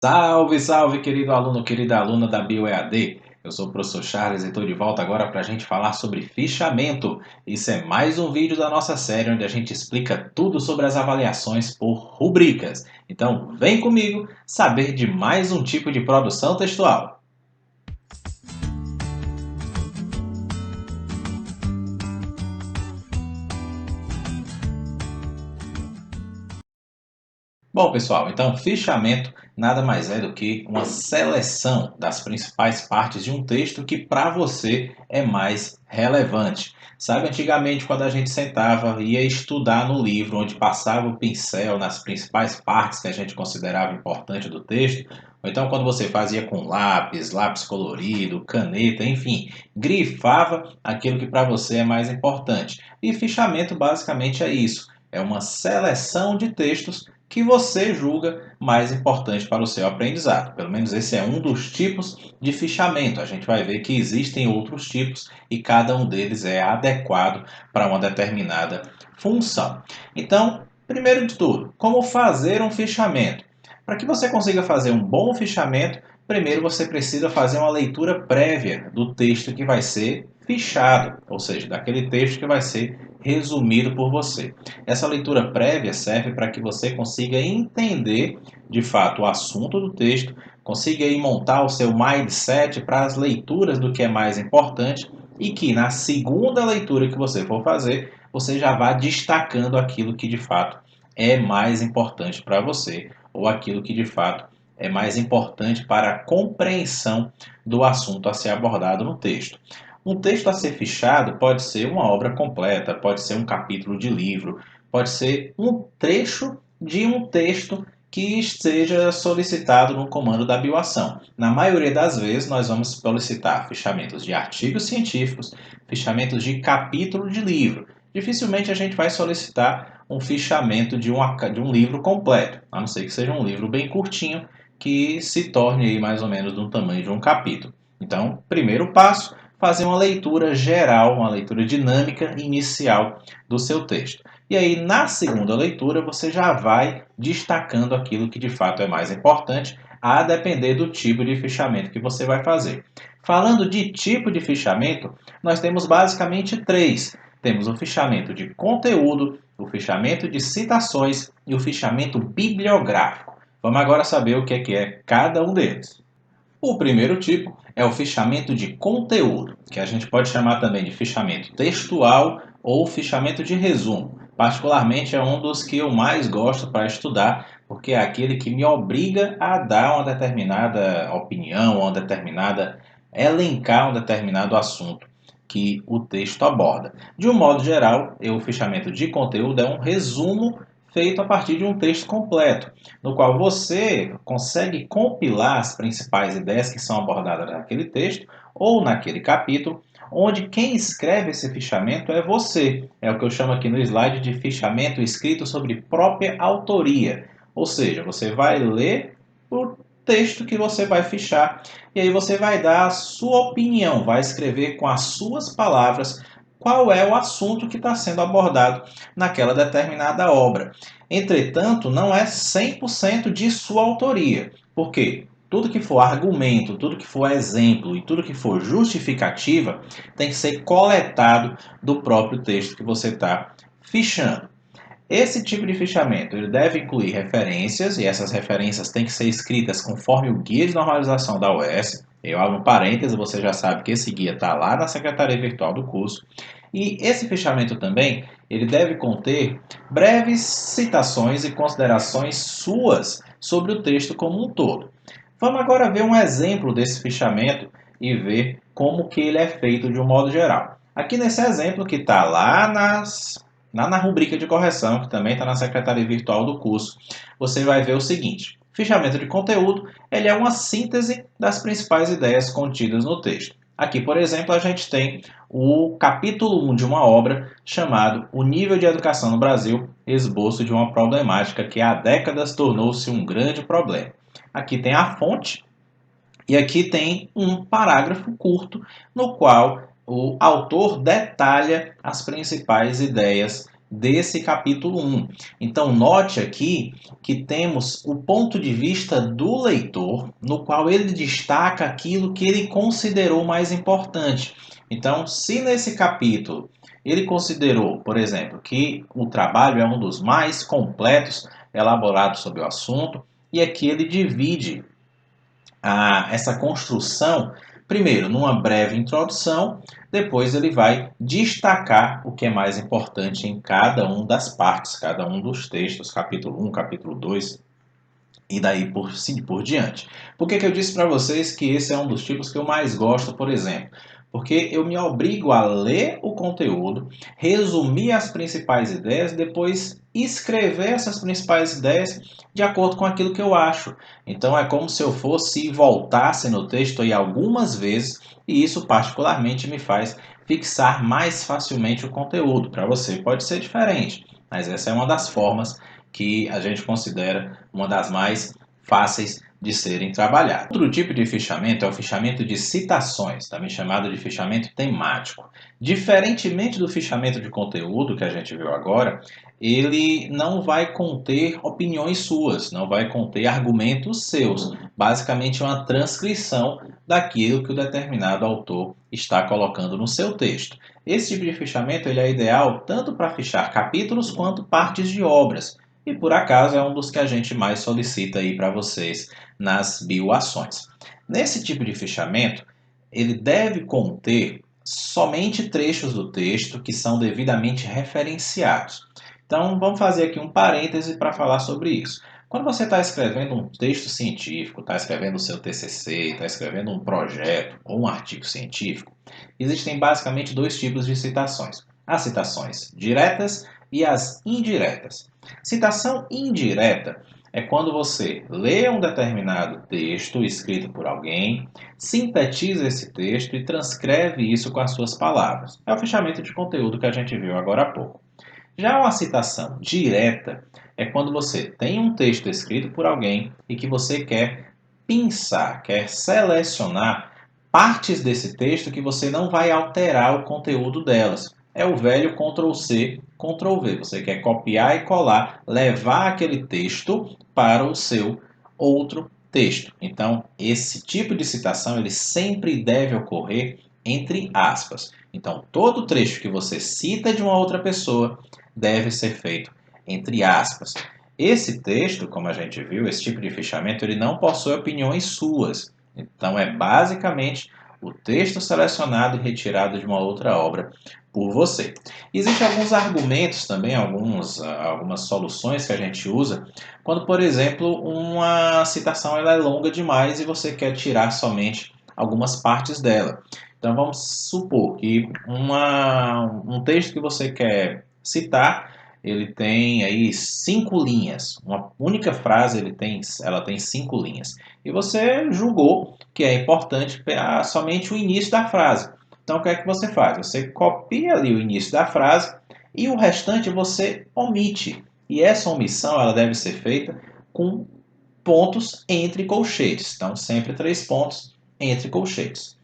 Salve, salve, querido aluno, querida aluna da BioEAD. Eu sou o professor Charles e estou de volta agora para a gente falar sobre fichamento. Isso é mais um vídeo da nossa série onde a gente explica tudo sobre as avaliações por rubricas. Então, vem comigo saber de mais um tipo de produção textual. Bom, pessoal, então fichamento nada mais é do que uma seleção das principais partes de um texto que para você é mais relevante. Sabe, antigamente quando a gente sentava e ia estudar no livro, onde passava o pincel nas principais partes que a gente considerava importante do texto, ou então quando você fazia com lápis, lápis colorido, caneta, enfim, grifava aquilo que para você é mais importante. E fichamento basicamente é isso, é uma seleção de textos que você julga mais importante para o seu aprendizado. Pelo menos esse é um dos tipos de fichamento. A gente vai ver que existem outros tipos e cada um deles é adequado para uma determinada função. Então, primeiro de tudo, como fazer um fichamento? Para que você consiga fazer um bom fichamento, primeiro você precisa fazer uma leitura prévia do texto que vai ser fichado, ou seja, daquele texto que vai ser resumido por você. Essa leitura prévia serve para que você consiga entender de fato o assunto do texto, consiga aí montar o seu mindset para as leituras do que é mais importante e que na segunda leitura que você for fazer, você já vá destacando aquilo que de fato é mais importante para você ou aquilo que de fato é mais importante para a compreensão do assunto a ser abordado no texto. Um texto a ser fichado pode ser uma obra completa, pode ser um capítulo de livro, pode ser um trecho de um texto que seja solicitado no comando da bioação. Na maioria das vezes, nós vamos solicitar fichamentos de artigos científicos, fichamentos de capítulo de livro. Dificilmente a gente vai solicitar um fichamento de um livro completo, a não ser que seja um livro bem curtinho que se torne aí mais ou menos do tamanho de um capítulo. Então, primeiro passo, fazer uma leitura geral, uma leitura dinâmica inicial do seu texto. E aí, na segunda leitura, você já vai destacando aquilo que de fato é mais importante, a depender do tipo de fichamento que você vai fazer. Falando de tipo de fichamento, nós temos basicamente três. Temos o fichamento de conteúdo, o fichamento de citações e o fichamento bibliográfico. Vamos agora saber o que é cada um deles. O primeiro tipo é o fichamento de conteúdo, que a gente pode chamar também de fichamento textual ou fichamento de resumo. Particularmente é um dos que eu mais gosto para estudar, porque é aquele que me obriga a dar uma determinada opinião, elencar um determinado assunto que o texto aborda. De um modo geral, o fichamento de conteúdo é um resumo feito a partir de um texto completo, no qual você consegue compilar as principais ideias que são abordadas naquele texto ou naquele capítulo, onde quem escreve esse fichamento é você. É o que eu chamo aqui no slide de fichamento escrito sobre própria autoria. Ou seja, você vai ler o texto que você vai fichar e aí você vai dar a sua opinião, vai escrever com as suas palavras qual é o assunto que está sendo abordado naquela determinada obra. Entretanto, não é 100% de sua autoria. Por quê? Tudo que for argumento, tudo que for exemplo e tudo que for justificativa tem que ser coletado do próprio texto que você está fichando. Esse tipo de fichamento ele deve incluir referências, e essas referências têm que ser escritas conforme o guia de normalização da UES. Eu abro um parêntese, você já sabe que esse guia está lá na secretaria virtual do curso. E esse fichamento também ele deve conter breves citações e considerações suas sobre o texto como um todo. Vamos agora ver um exemplo desse fichamento e ver como que ele é feito de um modo geral. Aqui nesse exemplo que está lá na rubrica de correção, que também está na secretaria virtual do curso, você vai ver o seguinte. Fichamento de conteúdo, ele é uma síntese das principais ideias contidas no texto. Aqui, por exemplo, a gente tem o capítulo 1 de uma obra chamado O Nível de Educação no Brasil, esboço de uma problemática que há décadas tornou-se um grande problema. Aqui tem a fonte e aqui tem um parágrafo curto no qual o autor detalha as principais ideias desse capítulo 1. Então, note aqui que temos o ponto de vista do leitor, no qual ele destaca aquilo que ele considerou mais importante. Então, se nesse capítulo ele considerou, por exemplo, que o trabalho é um dos mais completos elaborados sobre o assunto, e aqui ele divide essa construção, primeiro numa breve introdução, depois ele vai destacar o que é mais importante em cada uma das partes, cada um dos textos, capítulo 1, capítulo 2 e daí por diante. Por que eu disse para vocês que esse é um dos tipos que eu mais gosto, por exemplo? Porque eu me obrigo a ler o conteúdo, resumir as principais ideias, depois escrever essas principais ideias de acordo com aquilo que eu acho. Então é como se eu fosse e voltasse no texto aí algumas vezes, e isso particularmente me faz fixar mais facilmente o conteúdo. Para você pode ser diferente, mas essa é uma das formas que a gente considera uma das mais fáceis de serem trabalhadas. Outro tipo de fichamento é o fichamento de citações, também chamado de fichamento temático. Diferentemente do fichamento de conteúdo que a gente viu agora, ele não vai conter opiniões suas, não vai conter argumentos seus. Basicamente, é uma transcrição daquilo que o determinado autor está colocando no seu texto. Esse tipo de fichamento ele é ideal tanto para fichar capítulos quanto partes de obras. E por acaso é um dos que a gente mais solicita aí para vocês nas bioações. Nesse tipo de fichamento, ele deve conter somente trechos do texto que são devidamente referenciados. Então, vamos fazer aqui um parêntese para falar sobre isso. Quando você está escrevendo um texto científico, está escrevendo o seu TCC, está escrevendo um projeto ou um artigo científico, existem basicamente dois tipos de citações: as citações diretas e as indiretas. Citação indireta é quando você lê um determinado texto escrito por alguém, sintetiza esse texto e transcreve isso com as suas palavras. É o fechamento de conteúdo que a gente viu agora há pouco. Já uma citação direta é quando você tem um texto escrito por alguém e que você quer pensar, quer selecionar partes desse texto que você não vai alterar o conteúdo delas. É o velho Ctrl+C, Ctrl+V. Você quer copiar e colar, levar aquele texto para o seu outro texto. Então, esse tipo de citação ele sempre deve ocorrer entre aspas. Então, todo trecho que você cita de uma outra pessoa deve ser feito entre aspas. Esse texto, como a gente viu, esse tipo de fichamento, ele não possui opiniões suas. Então, é basicamente o texto selecionado e retirado de uma outra obra por você. Existem alguns argumentos também, algumas soluções que a gente usa quando, por exemplo, uma citação ela é longa demais e você quer tirar somente algumas partes dela. Então vamos supor que um texto que você quer citar, ele tem aí 5 linhas. Uma única frase ela tem 5 linhas. E você julgou que é importante pegar somente o início da frase. Então o que é que você faz? Você copia ali o início da frase e o restante você omite. E essa omissão ela deve ser feita com pontos entre colchetes. Então sempre 3 pontos entre colchetes.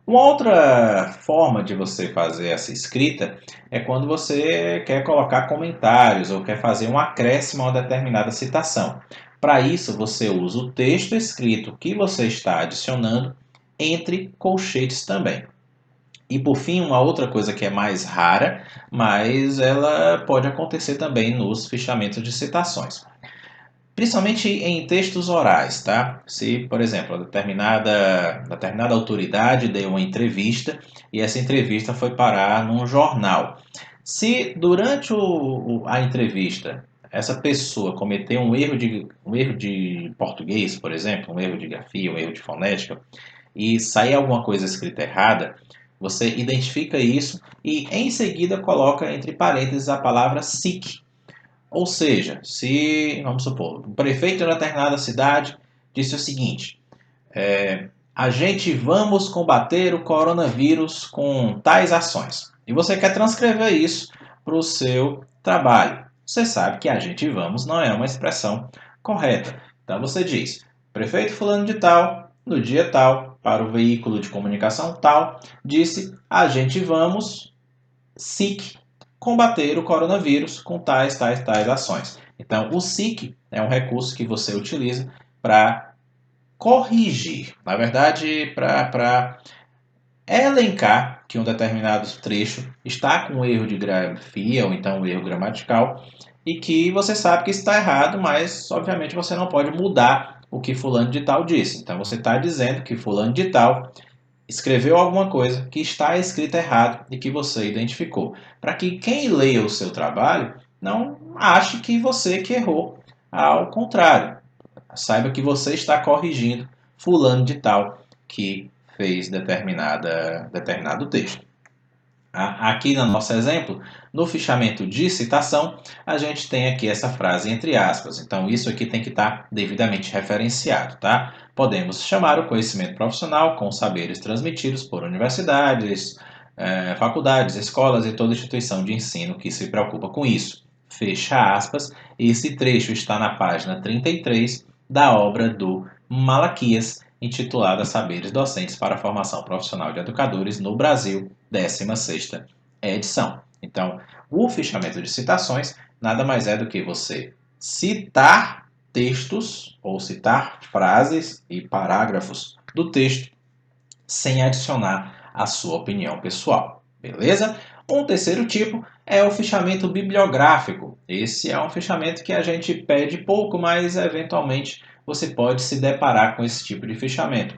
Uma outra forma de você fazer essa escrita é quando você quer colocar comentários ou quer fazer um acréscimo a uma determinada citação. Para isso, você usa o texto escrito que você está adicionando entre colchetes também. E por fim, uma outra coisa que é mais rara, mas ela pode acontecer também nos fichamentos de citações. Principalmente em textos orais, tá? Se, por exemplo, determinada autoridade deu uma entrevista e essa entrevista foi parar num jornal. Se durante a entrevista essa pessoa cometeu um erro de português, por exemplo, um erro de grafia, um erro de fonética, e sair alguma coisa escrita errada, você identifica isso e em seguida coloca entre parênteses a palavra SIC. Ou seja, se, vamos supor, o prefeito de uma determinada cidade disse o seguinte: a gente vamos combater o coronavírus com tais ações. E você quer transcrever isso para o seu trabalho. Você sabe que a gente vamos não é uma expressão correta. Então você diz: prefeito fulano de tal, no dia tal, para o veículo de comunicação tal, disse: a gente vamos, SIC, combater o coronavírus com tais ações. Então, o SIC é um recurso que você utiliza para corrigir, na verdade, para elencar que um determinado trecho está com um erro de grafia ou então um erro gramatical e que você sabe que está errado, mas obviamente você não pode mudar o que fulano de tal disse. Então você está dizendo que fulano de tal escreveu alguma coisa que está escrita errado e que você identificou, para que quem leia o seu trabalho não ache que você que errou, ao contrário. Saiba que você está corrigindo fulano de tal que fez determinado texto. Aqui no nosso exemplo, no fichamento de citação, a gente tem aqui essa frase entre aspas. Então, isso aqui tem que estar devidamente referenciado, tá? Podemos chamar o conhecimento profissional com saberes transmitidos por universidades, faculdades, escolas e toda instituição de ensino que se preocupa com isso. Fecha aspas. Esse trecho está na página 33 da obra do Malaquias, intitulada Saberes Docentes para a Formação Profissional de Educadores no Brasil, 16ª edição. Então, o fichamento de citações nada mais é do que você citar textos ou citar frases e parágrafos do texto sem adicionar a sua opinião pessoal, beleza? Um terceiro tipo é o fichamento bibliográfico. Esse é um fichamento que a gente pede pouco, mas eventualmente você pode se deparar com esse tipo de fichamento.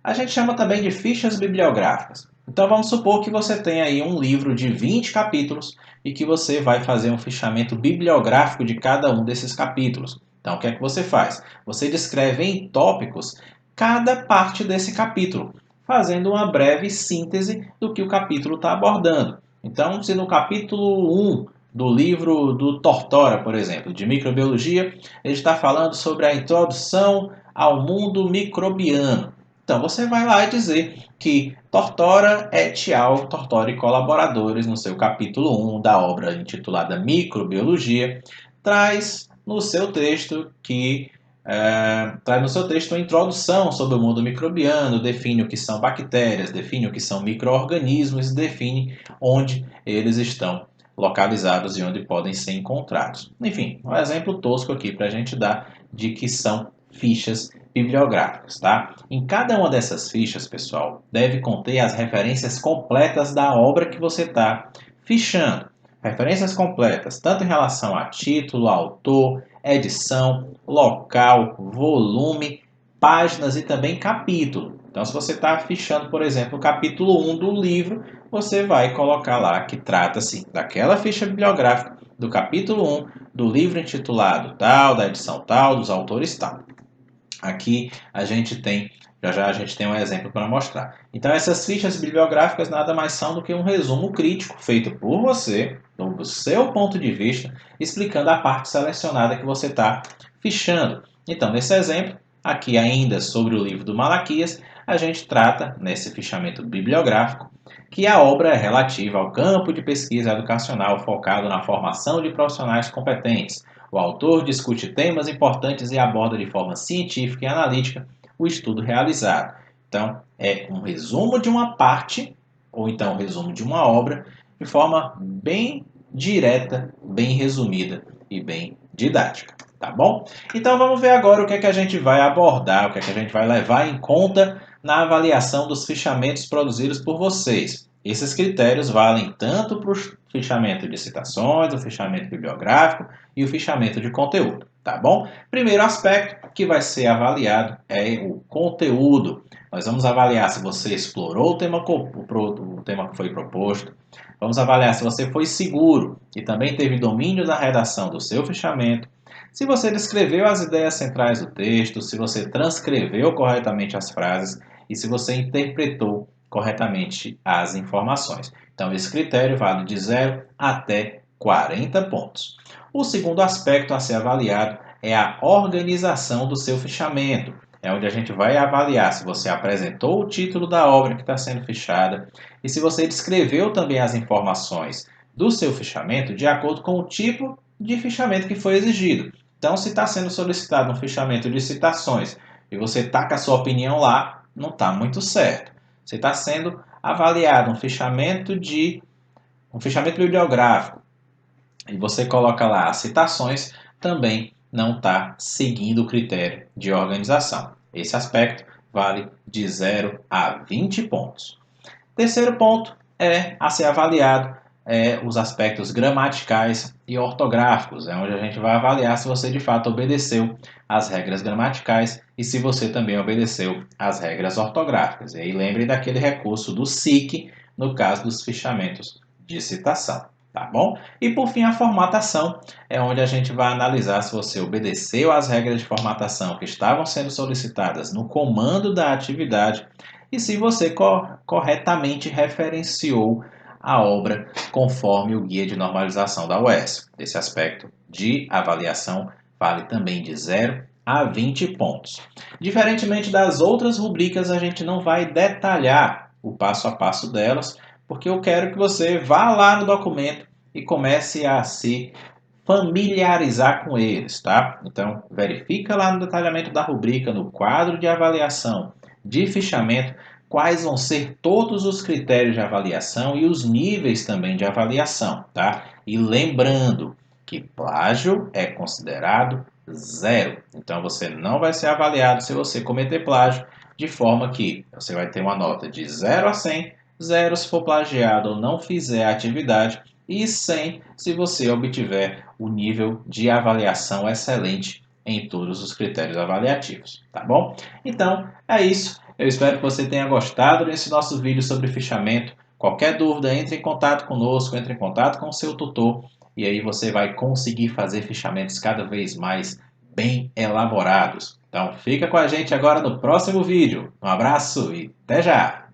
A gente chama também de fichas bibliográficas. Então vamos supor que você tem aí um livro de 20 capítulos e que você vai fazer um fichamento bibliográfico de cada um desses capítulos. Então o que é que você faz? Você descreve em tópicos cada parte desse capítulo, fazendo uma breve síntese do que o capítulo está abordando. Então, se no capítulo 1 do livro do Tortora, por exemplo, de microbiologia, ele está falando sobre a introdução ao mundo microbiano. Então, você vai lá e dizer que Tortora et al., Tortora e colaboradores, no seu capítulo 1 da obra intitulada Microbiologia, traz no seu texto uma introdução sobre o mundo microbiano, define o que são bactérias, define o que são micro-organismos, define onde eles estão localizados e onde podem ser encontrados. Enfim, um exemplo tosco aqui para a gente dar de que são fichas bibliográficas, tá? Em cada uma dessas fichas, pessoal, deve conter as referências completas da obra que você está fichando. Referências completas, tanto em relação a título, autor, edição, local, volume, páginas e também capítulo. Então, se você está fichando, por exemplo, o capítulo 1 do livro, você vai colocar lá que trata-se daquela ficha bibliográfica do capítulo 1 do livro intitulado tal, da edição tal, dos autores tal. Aqui a gente tem, já a gente tem um exemplo para mostrar. Então essas fichas bibliográficas nada mais são do que um resumo crítico feito por você, do seu ponto de vista, explicando a parte selecionada que você está fichando. Então nesse exemplo, aqui ainda sobre o livro do Malaquias, a gente trata, nesse fichamento bibliográfico, que a obra é relativa ao campo de pesquisa educacional focado na formação de profissionais competentes. O autor discute temas importantes e aborda de forma científica e analítica o estudo realizado. Então, é um resumo de uma parte, ou então um resumo de uma obra, de forma bem direta, bem resumida e bem didática. Tá bom? Então, vamos ver agora o que é que a gente vai abordar, o que é que a gente vai levar em conta na avaliação dos fichamentos produzidos por vocês. Esses critérios valem tanto para o fichamento de citações, o fichamento bibliográfico e o fichamento de conteúdo, tá bom? Primeiro aspecto que vai ser avaliado é o conteúdo. Nós vamos avaliar se você explorou o tema que foi proposto. Vamos avaliar se você foi seguro e também teve domínio da redação do seu fichamento. Se você descreveu as ideias centrais do texto, se você transcreveu corretamente as frases e se você interpretou corretamente as informações. Então, esse critério vale de 0 até 40 pontos. O segundo aspecto a ser avaliado é a organização do seu fichamento. É onde a gente vai avaliar se você apresentou o título da obra que está sendo fichada e se você descreveu também as informações do seu fichamento de acordo com o tipo de fichamento que foi exigido. Então, se está sendo solicitado um fichamento de citações e você está com a sua opinião lá, não está muito certo. Você está sendo avaliado um fichamento de um fichamento bibliográfico e você coloca lá as citações, também não está seguindo o critério de organização. Esse aspecto vale de 0 a 20 pontos. Terceiro ponto a ser avaliado os aspectos gramaticais e ortográficos, é onde a gente vai avaliar se você de fato obedeceu às regras gramaticais e se você também obedeceu às regras ortográficas. E aí lembre daquele recurso do SIC no caso dos fichamentos de citação. Tá bom? E por fim, a formatação é onde a gente vai analisar se você obedeceu às regras de formatação que estavam sendo solicitadas no comando da atividade e se você corretamente referenciou a obra conforme o Guia de Normalização da UERJ. Esse aspecto de avaliação vale também de 0 a 20 pontos. Diferentemente das outras rubricas, a gente não vai detalhar o passo a passo delas, porque eu quero que você vá lá no documento e comece a se familiarizar com eles, tá? Então, verifica lá no detalhamento da rubrica, no quadro de avaliação de fichamento, quais vão ser todos os critérios de avaliação e os níveis também de avaliação, tá? E lembrando que plágio é considerado zero. Então, você não vai ser avaliado se você cometer plágio, de forma que você vai ter uma nota de 0 a 100, 0 se for plagiado ou não fizer a atividade, e 100 se você obtiver o nível de avaliação excelente em todos os critérios avaliativos, tá bom? Então, é isso. Eu espero que você tenha gostado desse nosso vídeo sobre fichamento. Qualquer dúvida, entre em contato conosco, entre em contato com o seu tutor e aí você vai conseguir fazer fichamentos cada vez mais bem elaborados. Então, fica com a gente agora no próximo vídeo. Um abraço e até já!